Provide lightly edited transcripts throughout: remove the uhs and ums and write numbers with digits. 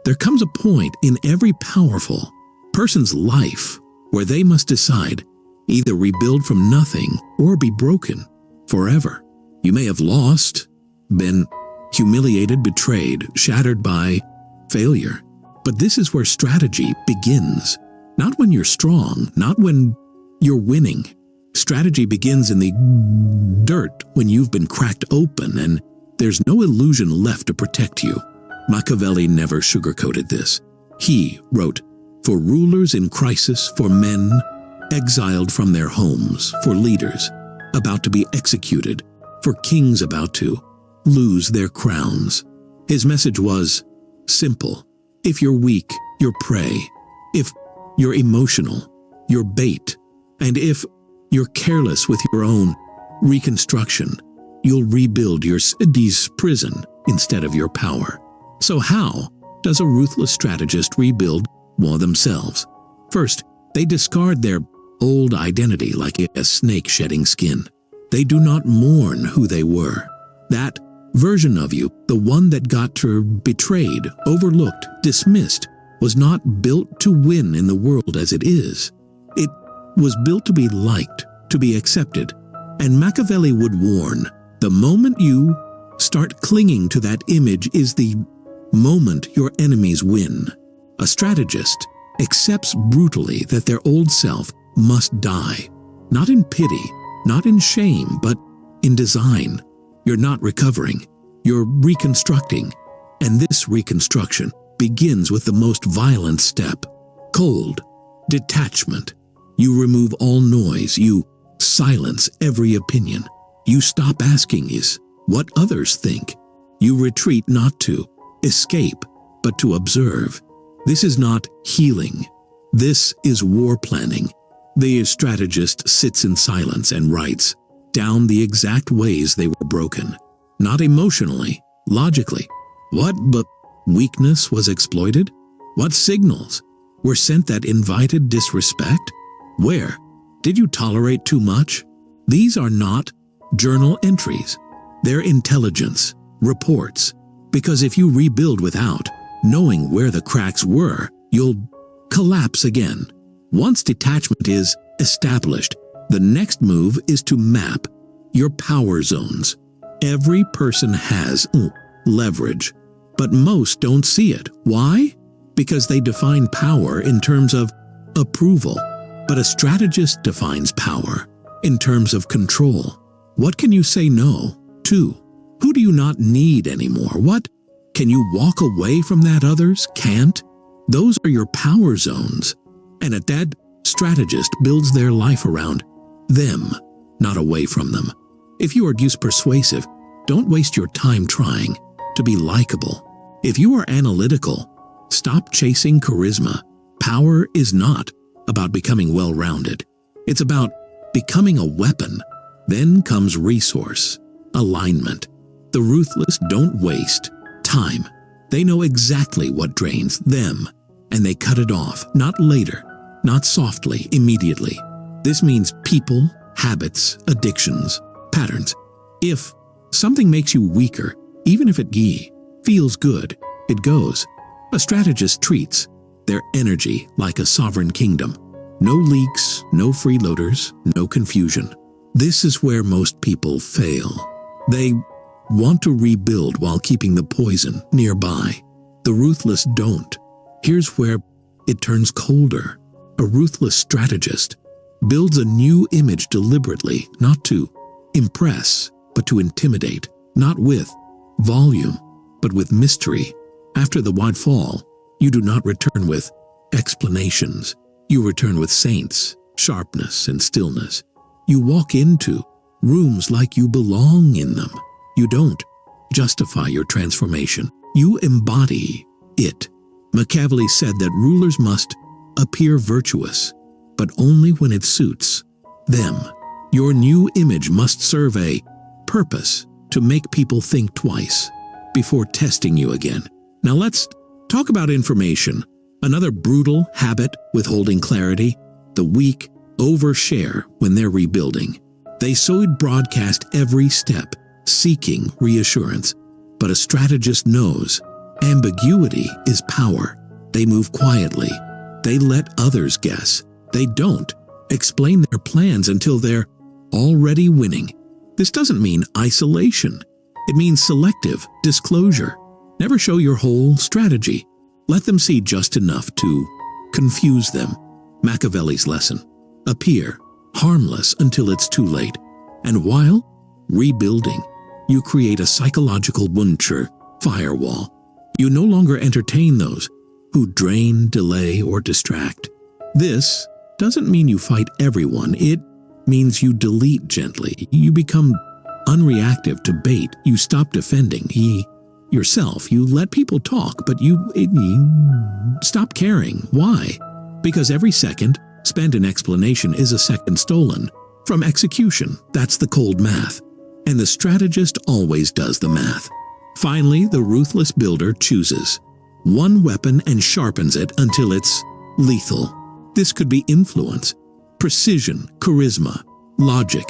There comes a point in every powerful person's life where they must decide either rebuild from nothing or be broken forever. You may have lost, been humiliated, betrayed, shattered by failure. But this is where strategy begins. Not when you're strong, not when you're winning. Strategy begins in the dirt when you've been cracked open and there's no illusion left to protect you. Machiavelli never sugarcoated this. He wrote, "For rulers in crisis, for men exiled from their homes, for leaders about to be executed, for kings about to lose their crowns." His message was simple. If you're weak, you're prey. If you're emotional, you're bait. And if you're careless with your own reconstruction, you'll rebuild your city's prison instead of your power. So how does a ruthless strategist rebuild themselves? First, they discard their old identity like a snake shedding skin. They do not mourn who they were. That version of you, the one that got betrayed, overlooked, dismissed, was not built to win in the world as it is. It was built to be liked, to be accepted. And Machiavelli would warn, the moment you start clinging to that image is the moment your enemies win. A strategist accepts brutally that their old self must die, not in pity, not in shame, but in design. You're not recovering, you're reconstructing. And this reconstruction begins with the most violent step, cold detachment. You remove all noise, you silence every opinion. You stop asking what others think. You retreat not to escape, but to observe. This is not healing. This is war planning. The strategist sits in silence and writes down the exact ways they were broken. Not emotionally, logically. What but weakness was exploited? What signals were sent that invited disrespect? Where did you tolerate too much? These are not journal entries. They're intelligence, reports. Because if you rebuild without knowing where the cracks were, you'll collapse again. Once detachment is established, the next move is to map your power zones. Every person has leverage, but most don't see it. Why? Because they define power in terms of approval. But a strategist defines power in terms of control. What can you say no to? Who do you not need anymore? What can you walk away from that others can't? Those are your power zones. And a dead strategist builds their life around them, not away from them. If you are persuasive, don't waste your time trying to be likable. If you are analytical, stop chasing charisma. Power is not about becoming well-rounded. It's about becoming a weapon. Then comes resource, alignment. The ruthless don't waste time. They know exactly what drains them, and they cut it off, not later, not softly, immediately. This means people, habits, addictions, patterns. If something makes you weaker, even if it feels good, it goes. A strategist treats their energy like a sovereign kingdom. No leaks, no freeloaders, no confusion. This is where most people fail. They want to rebuild while keeping the poison nearby. The ruthless don't. Here's where it turns colder. A ruthless strategist builds a new image deliberately, not to impress, but to intimidate, not with volume, but with mystery. After the wide fall, you do not return with explanations. You return with saints, sharpness, and stillness. You walk into rooms like you belong in them. You don't justify your transformation. You embody it. Machiavelli said that rulers must appear virtuous, but only when it suits them. Your new image must serve a purpose to make people think twice before testing you again. Now let's talk about information. Another brutal habit withholding clarity. The weak overshare when they're rebuilding. They so broadcast every step, seeking reassurance. But a strategist knows Ambiguity is power. They move quietly. They let others guess. They don't explain their plans until they're already winning. This doesn't mean isolation. It means selective disclosure. Never show your whole strategy. Let them see just enough to confuse them. Machiavelli's lesson. Appear harmless until it's too late. And while rebuilding, you create a psychological firewall. You no longer entertain those who drain, delay, or distract. This doesn't mean you fight everyone. It means you delete gently. You become unreactive to bait. You stop defending yourself. You let people talk, but you stop caring. Why? Because every second spent in explanation is a second stolen from execution. That's the cold math. And the strategist always does the math. Finally, the ruthless builder chooses one weapon and sharpens it until it's lethal. This could be influence, precision, charisma, logic.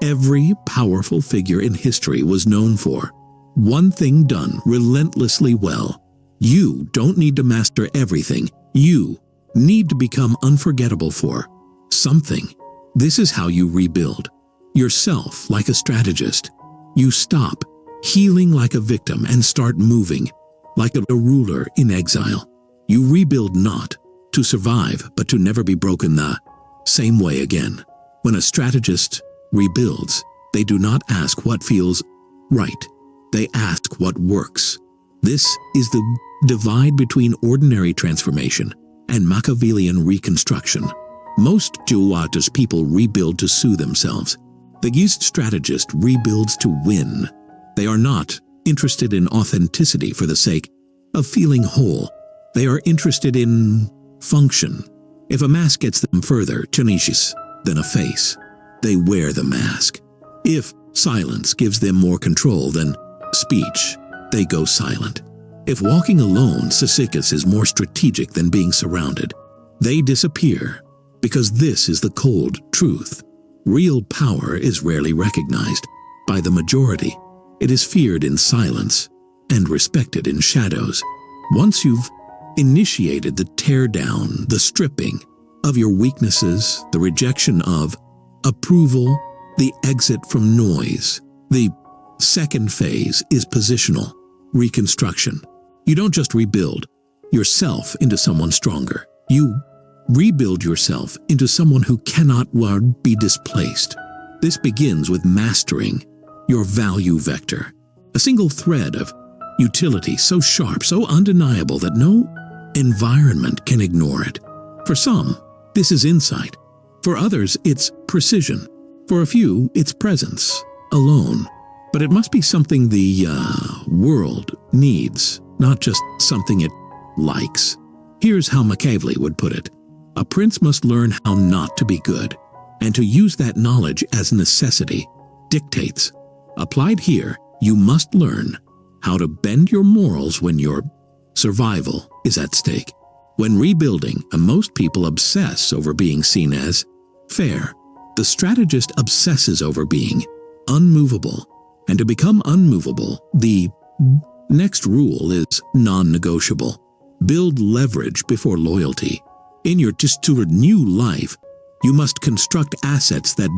Every powerful figure in history was known for one thing done relentlessly well. You don't need to master everything. You need to become unforgettable for something. This is how you rebuild yourself like a strategist. You stop healing like a victim and start moving like a ruler in exile. You rebuild not to survive, but to never be broken the same way again. When a strategist rebuilds, they do not ask what feels right. They ask what works. This is the divide between ordinary transformation and Machiavellian reconstruction. Most Juatas people rebuild to sue themselves. The Geist strategist rebuilds to win. They are not interested in authenticity for the sake of feeling whole. They are interested in function. If a mask gets them further tenacious than a face, they wear the mask. If silence gives them more control than speech, they go silent. If walking alone, Sisyphus is more strategic than being surrounded, they disappear, because this is the cold truth. Real power is rarely recognized by the majority. It is feared in silence and respected in shadows. Once you've initiated the teardown, the stripping of your weaknesses, the rejection of approval, the exit from noise, the second phase is positional reconstruction. You don't just rebuild yourself into someone stronger. You rebuild yourself into someone who cannot be displaced. This begins with mastering your value vector, a single thread of utility so sharp, so undeniable that no environment can ignore it. For some, this is insight. For others, it's precision. For a few, it's presence alone. But it must be something the world needs, not just something it likes. Here's how Machiavelli would put it. A prince must learn how not to be good, and to use that knowledge as necessity dictates. Applied here, you must learn how to bend your morals when your survival is at stake. When rebuilding, most people obsess over being seen as fair. The strategist obsesses over being unmovable. And to become unmovable, the next rule is non-negotiable. Build leverage before loyalty. In your new life, you must construct assets that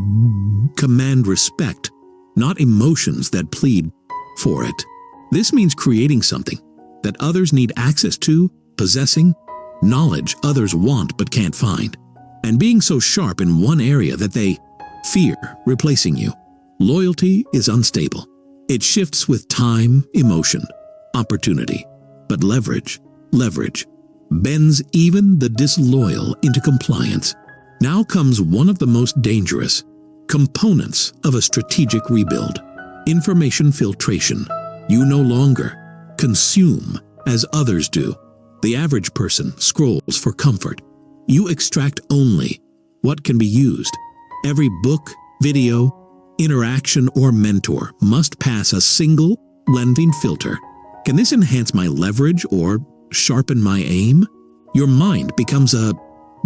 command respect, not emotions that plead for it. This means creating something that others need access to, possessing knowledge others want but can't find, and being so sharp in one area that they fear replacing you. Loyalty is unstable. It shifts with time, emotion, opportunity. But leverage bends even the disloyal into compliance. Now comes one of the most dangerous components of a strategic rebuild: information filtration. You no longer consume as others do. The average person scrolls for comfort. You extract only what can be used. Every book, video, interaction, or mentor must pass a single lensing filter. Can this enhance my leverage or sharpen my aim? Your mind becomes a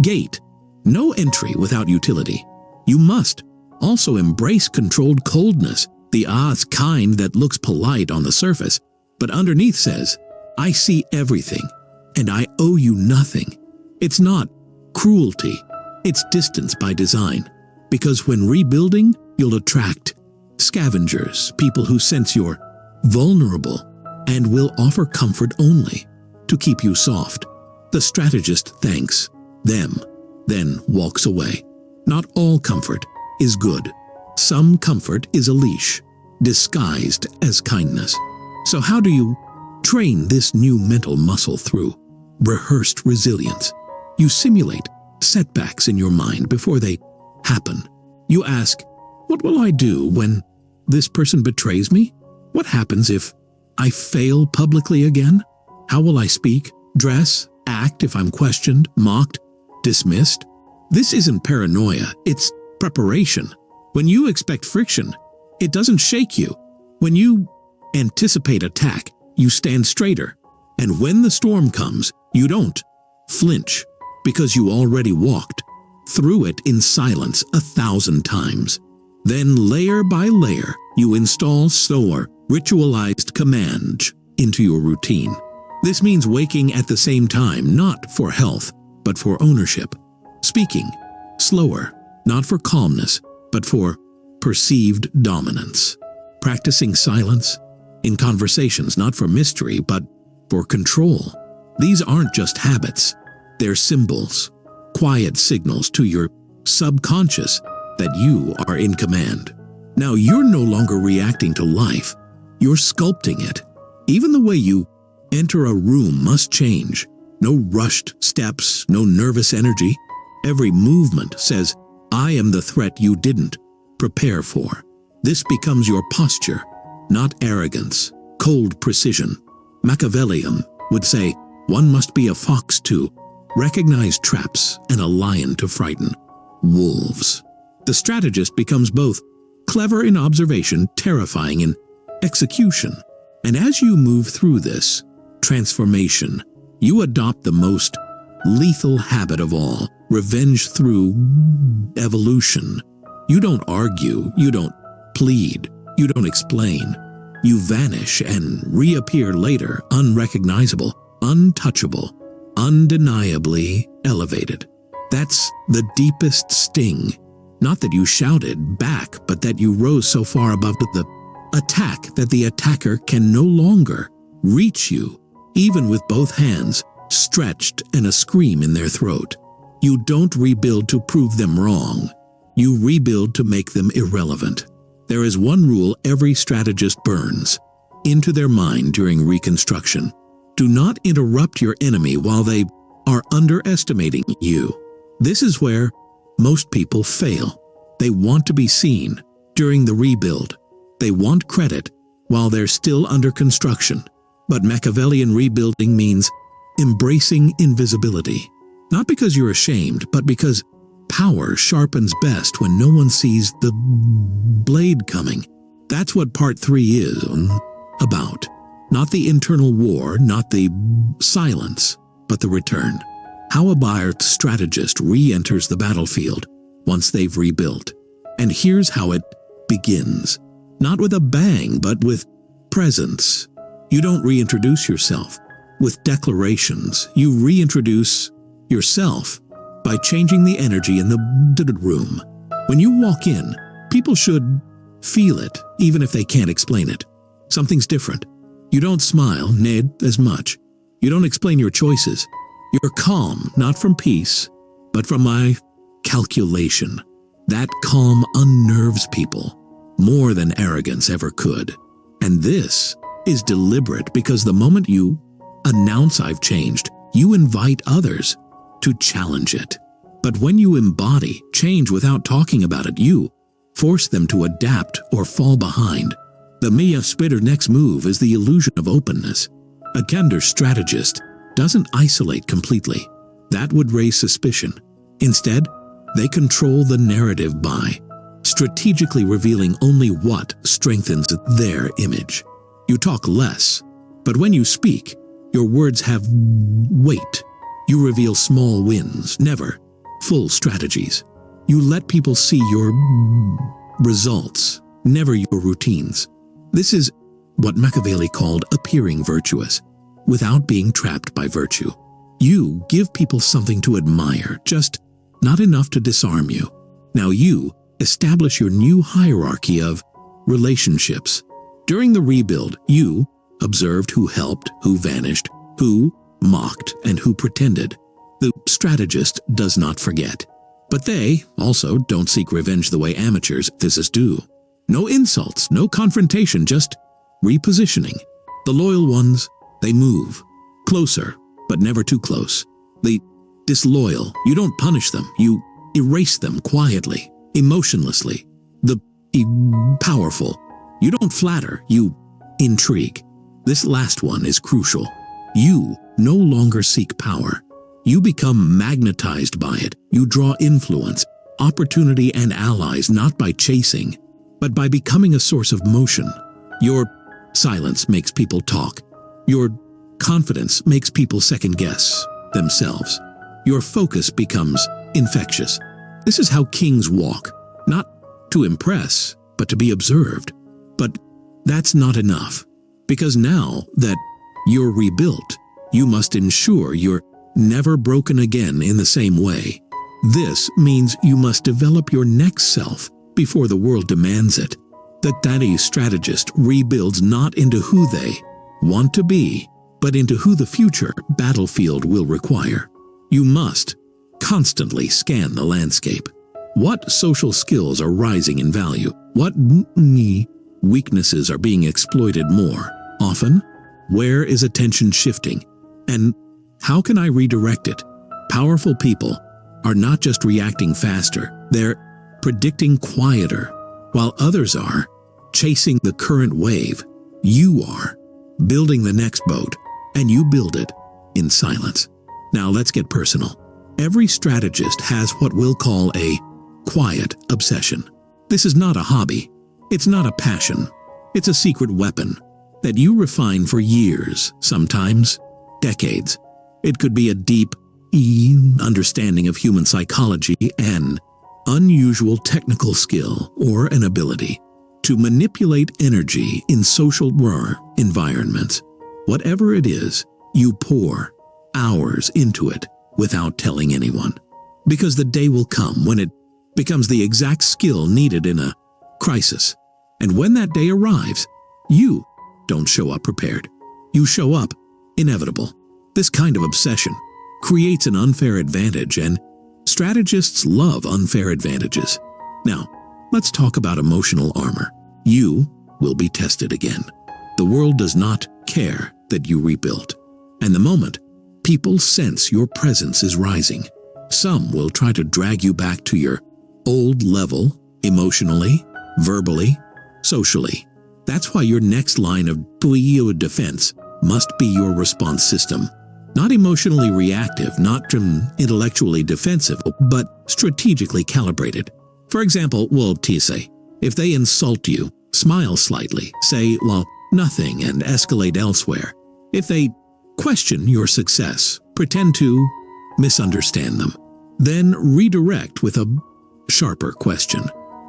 gate. No entry without utility. You must also embrace controlled coldness, the kind that looks polite on the surface, but underneath says, I see everything, and I owe you nothing. It's not cruelty, it's distance by design. Because when rebuilding, you'll attract scavengers, people who sense you're vulnerable and will offer comfort only to keep you soft. The strategist thanks them, then walks away. Not all comfort is good. Some comfort is a leash, disguised as kindness. So how do you train this new mental muscle? Through rehearsed resilience. You simulate setbacks in your mind before they happen. You ask, what will I do when this person betrays me? What happens if I fail publicly again? How will I speak, dress, act if I'm questioned, mocked, dismissed? This isn't paranoia, it's preparation. When you expect friction, it doesn't shake you. When you anticipate attack, you stand straighter. And when the storm comes, you don't flinch, because you already walked through it in silence 1,000 times. Then layer by layer, you install slower, ritualized commands into your routine. This means waking at the same time, not for health, but for ownership. Speaking slower, not for calmness, but for perceived dominance. Practicing silence in conversations, not for mystery, but for control. These aren't just habits, they're symbols, quiet signals to your subconscious that you are in command. Now you're no longer reacting to life, you're sculpting it. Even the way you enter a room must change. No rushed steps, no nervous energy. Every movement says, I am the threat you didn't prepare for. This becomes your posture, not arrogance, cold precision. Machiavelli would say, one must be a fox to recognize traps and a lion to frighten wolves. The strategist becomes both clever in observation, terrifying in execution. And as you move through this transformation, you adopt the most lethal habit of all, revenge through evolution. You don't argue, you don't plead, you don't explain. You vanish and reappear later, unrecognizable, untouchable, undeniably elevated. That's the deepest sting. Not that you shouted back, but that you rose so far above the attack that the attacker can no longer reach you, even with both hands stretched and a scream in their throat. You don't rebuild to prove them wrong. You rebuild to make them irrelevant. There is one rule every strategist burns into their mind during reconstruction. Do not interrupt your enemy while they are underestimating you. This is where most people fail. They want to be seen during the rebuild. They want credit while they're still under construction. But Machiavellian rebuilding means embracing invisibility. Not because you're ashamed, but because power sharpens best when no one sees the blade coming. That's what part 3 is about. Not the internal war, not the silence, but the return. How a buyer strategist re-enters the battlefield once they've rebuilt. And here's how it begins. Not with a bang, but with presence. You don't reintroduce yourself with declarations. You reintroduce yourself by changing the energy in the room. When you walk in, people should feel it, even if they can't explain it. Something's different. You don't smile, nod as much. You don't explain your choices. You're calm, not from peace, but from my calculation. That calm unnerves people more than arrogance ever could. And this is deliberate because the moment you announce I've changed, you invite others to challenge it. But when you embody change without talking about it, you force them to adapt or fall behind. The Mia Spitter next move is the illusion of openness. A candor strategist doesn't isolate completely. That would raise suspicion. Instead, they control the narrative by strategically revealing only what strengthens their image. You talk less, but when you speak, your words have weight. You reveal small wins, never full strategies. You let people see your results, never your routines. This is what Machiavelli called appearing virtuous. without being trapped by virtue. You give people something to admire, just not enough to disarm you. Now you establish your new hierarchy of relationships. During the rebuild, you observed who helped, who vanished, who mocked, and who pretended. The strategist does not forget. But they also don't seek revenge the way amateurs physicists do. No insults, no confrontation, just repositioning. The loyal ones, they move. Closer, but never too close. The disloyal, you don't punish them, you erase them quietly, emotionlessly. The powerful, you don't flatter, you intrigue. This last one is crucial. You no longer seek power. You become magnetized by it. You draw influence, opportunity, and allies not by chasing, but by becoming a source of motion. Your silence makes people talk. Your confidence makes people second-guess themselves. Your focus becomes infectious. This is how kings walk, not to impress, but to be observed. But that's not enough, because now that you're rebuilt, you must ensure you're never broken again in the same way. This means you must develop your next self before the world demands it. The strategist rebuilds not into who they want to be, but into who the future battlefield will require. You must constantly scan the landscape. What social skills are rising in value? What weaknesses are being exploited more often? Where is attention shifting? And how can I redirect it? Powerful people are not just reacting faster, they're predicting quieter, while others are chasing the current wave. You are building the next boat, and you build it in silence. Now let's get personal. Every strategist has what we'll call a quiet obsession. This is not a hobby. It's not a passion. It's a secret weapon that you refine for years, sometimes decades. It could be a deep understanding of human psychology, an unusual technical skill, or an ability to manipulate energy in social environments. Whatever it is, you pour hours into it without telling anyone. Because the day will come when it becomes the exact skill needed in a crisis. And when that day arrives, you don't show up prepared. You show up inevitable. This kind of obsession creates an unfair advantage, and strategists love unfair advantages. Now, let's talk about emotional armor. You will be tested again. The world does not care that you rebuilt. And the moment people sense your presence is rising, some will try to drag you back to your old level, emotionally, verbally, socially. That's why your next line of defense must be your response system. Not emotionally reactive, not intellectually defensive, but strategically calibrated. For example, say, if they insult you, smile slightly, say, well, nothing, and escalate elsewhere. If they question your success, pretend to misunderstand them. Then redirect with a sharper question.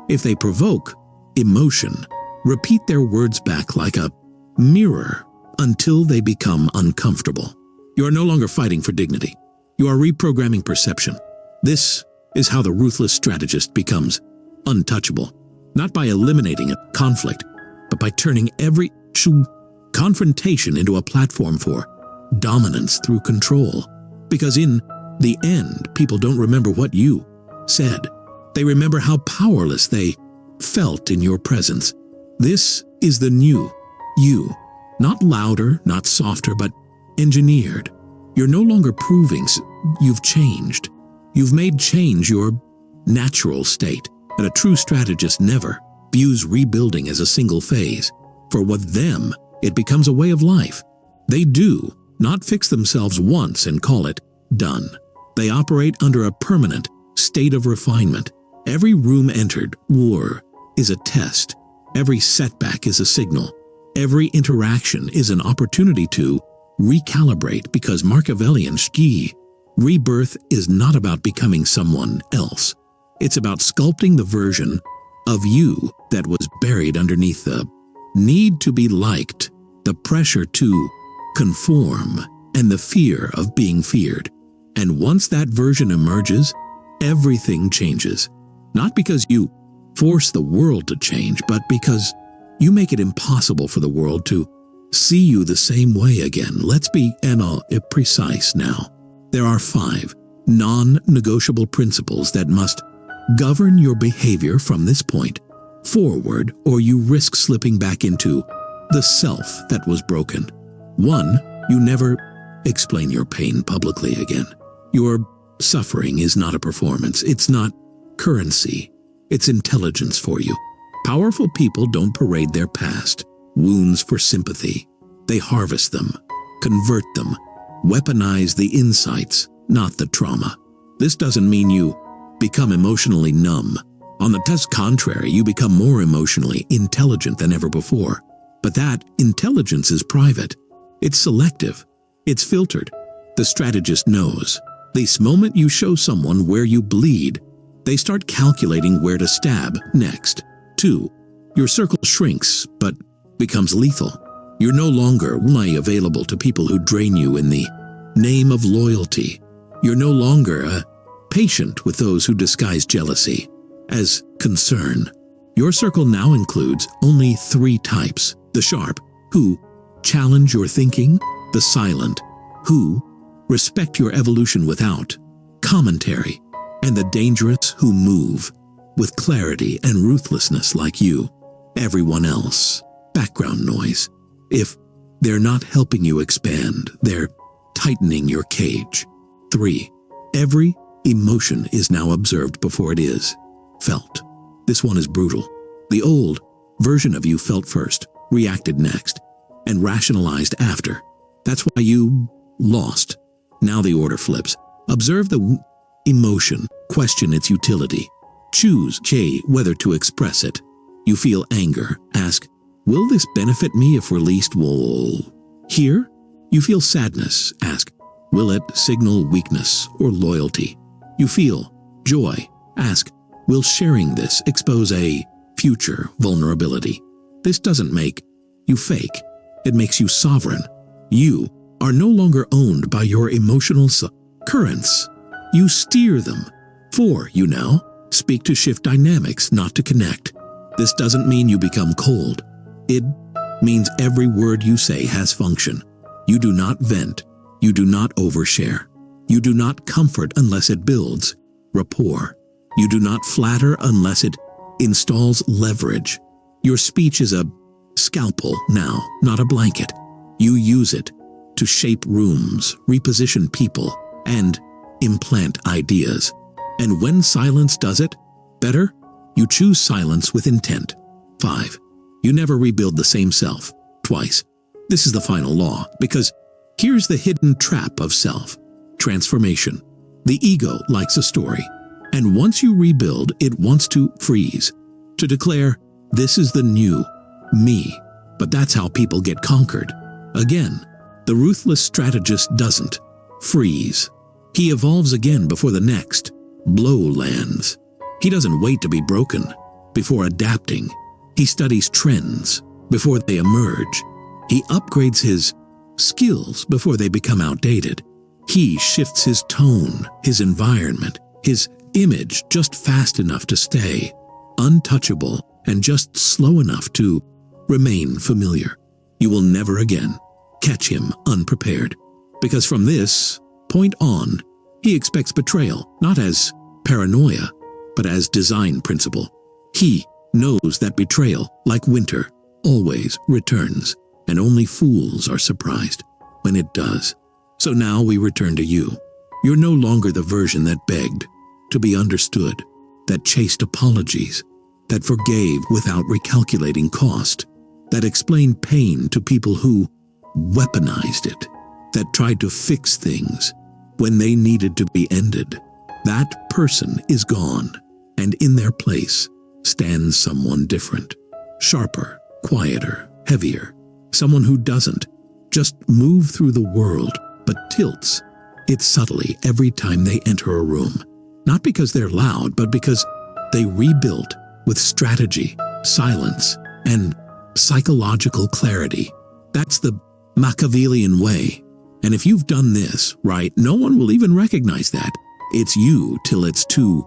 If they provoke emotion, repeat their words back like a mirror until they become uncomfortable. You are no longer fighting for dignity. You are reprogramming perception. This is how the ruthless strategist becomes untouchable, not by eliminating a conflict, but by turning every confrontation into a platform for dominance through control. Because in the end, people don't remember what you said. They remember how powerless they felt in your presence. This is the new you. Not louder, not softer, but engineered. You're no longer proving you've changed. You've made change your natural state. And a true strategist never views rebuilding as a single phase. For with them, it becomes a way of life. They do not fix themselves once and call it done. They operate under a permanent state of refinement. Every room entered, is a test. Every setback is a signal. Every interaction is an opportunity to recalibrate, because Machiavellian rebirth is not about becoming someone else. It's about sculpting the version of you that was buried underneath the need to be liked, the pressure to conform, and the fear of being feared. And once that version emerges, everything changes. Not because you force the world to change, but because you make it impossible for the world to see you the same way again. Let's be precise now. There are 5 non-negotiable principles that must govern your behavior from this point forward, or you risk slipping back into the self that was broken. 1. You never explain your pain publicly again. Your suffering is not a performance. It's not currency. It's intelligence for you. Powerful people don't parade their past wounds for sympathy. They harvest them, convert them, weaponize the insights, not the trauma. This doesn't mean you become emotionally numb. On the contrary, you become more emotionally intelligent than ever before. But that intelligence is private. It's selective. It's filtered. The strategist knows. This moment you show someone where you bleed, they start calculating where to stab next. 2. Your circle shrinks, but becomes lethal. You're no longer available to people who drain you in the name of loyalty. You're no longer patient with those who disguise jealousy as concern. Your circle now includes only 3 types: the sharp, who challenge your thinking; the silent, who respect your evolution without commentary; and the dangerous, who move with clarity and ruthlessness like you. Everyone else, background noise. If they're not helping you expand, they're tightening your cage. 3. Every emotion is now observed before it is felt. This one is brutal. The old version of you felt first, reacted next, and rationalized after. That's why you lost. Now the order flips. Observe the emotion, question its utility. Choose whether to express it. You feel anger. Ask, will this benefit me if released? Here, you feel sadness. Ask, will it signal weakness or loyalty? You feel joy. Ask, will sharing this expose a future vulnerability? This doesn't make you fake. It makes you sovereign. You are no longer owned by your emotional currents. You steer them. 4. You now speak to shift dynamics, not to connect. This doesn't mean you become cold. It means every word you say has function. You do not vent. You do not overshare. You do not comfort unless it builds rapport. You do not flatter unless it installs leverage. Your speech is a scalpel now, not a blanket. You use it to shape rooms, reposition people, and implant ideas. And when silence does it better, you choose silence with intent. 5. You never rebuild the same self twice. This is the final law, because here's the hidden trap of self transformation. The ego likes a story, and once you rebuild, it wants to freeze, to declare, this is the new me. But that's how people get conquered. Again, the ruthless strategist doesn't freeze. He evolves again before the next blow lands. He doesn't wait to be broken before adapting. He studies trends before they emerge. He upgrades his skills before they become outdated. He shifts his tone, his environment, his image just fast enough to stay untouchable and just slow enough to remain familiar. You will never again catch him unprepared, because from this point on, he expects betrayal, not as paranoia, but as design principle. He knows that betrayal, like winter, always returns, and only fools are surprised when it does. So now we return to you. You're no longer the version that begged to be understood, that chased apologies, that forgave without recalculating cost, that explained pain to people who weaponized it, that tried to fix things when they needed to be ended. That person is gone, and in their place stands someone different, sharper, quieter, heavier, someone who doesn't just move through the world, but tilts it subtly every time they enter a room, not because they're loud, but because they rebuilt with strategy, silence, and psychological clarity. That's the Machiavellian way. And if you've done this, right, no one will even recognize that. It's you till it's too